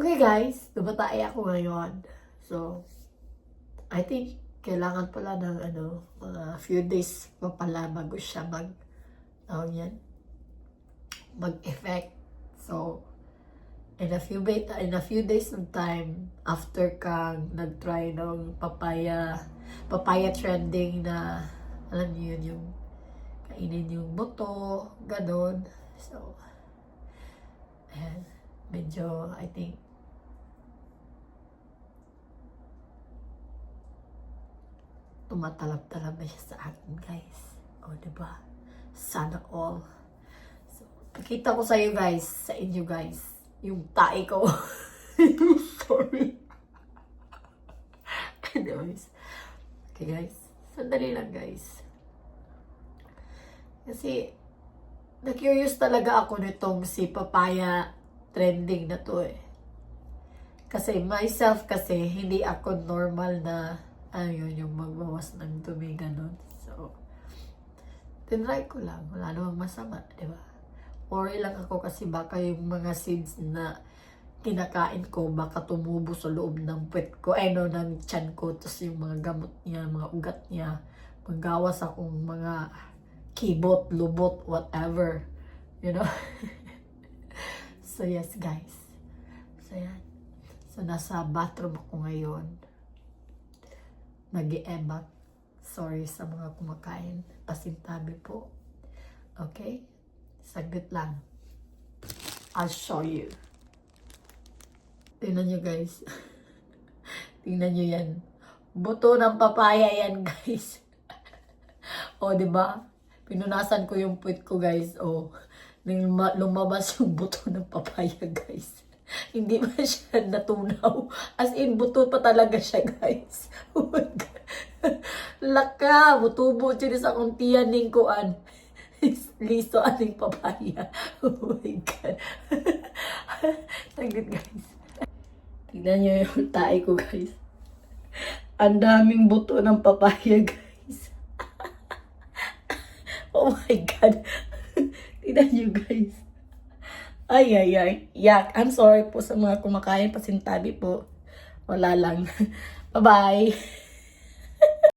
Okay guys, dumatay ako ngayon. So, I think kailangan pala ng mga few days pa pala bago siya mag-effect. So, in a few days ng time after kang nag-try ng papaya trending na alam niyo yun, yung kainin yung buto, ganon. So, ayan, medyo I think tumatalab-talab na siya sa akin, guys. O, diba? Sana all. So, pakita ko sa inyo guys, yung tae ko. Sorry. Anyways. Okay, guys. Sandali lang, guys. Kasi, na-curious talaga ako nitong si papaya trending na to eh. Kasi myself kasi, hindi ako normal na yung magbawas ng dumi, ganun. So, tinry ko lang. Wala namang masama, di ba? Worry lang ako kasi baka yung mga seeds na kinakain ko, baka tumubo sa loob ng puwet ko, ng tiyan ko, tapos yung mga gamot niya, mga ugat niya, magawas akong mga kibot, lubot, whatever. You know? So, yes, guys. So, yan. So, nasa bathroom ako ngayon. Nag-i-ebak. Sorry sa mga kumakain. Pasintabi po. Okay? Saglit lang. I'll show you. Tingnan nyo, guys. Tingnan nyo yan. Buto ng papaya yan, guys. O, diba? Pinunasan ko yung puwit ko, guys. O, lumabas yung buto ng papaya, guys. Hindi ba siya natunaw? As in, buto pa talaga siya, guys. Oh my God. Laka, butubo siya sa kuntiyan ng kuan. Liso aning papaya. Oh my God. Saglit, guys. Tignan nyo yung tae ko, guys. Ang daming buto ng papaya, guys. Oh my God. Tignan nyo, guys. Ay. Yak. I'm sorry po sa mga kumakain. Pasintabi po. Wala lang. Bye-bye.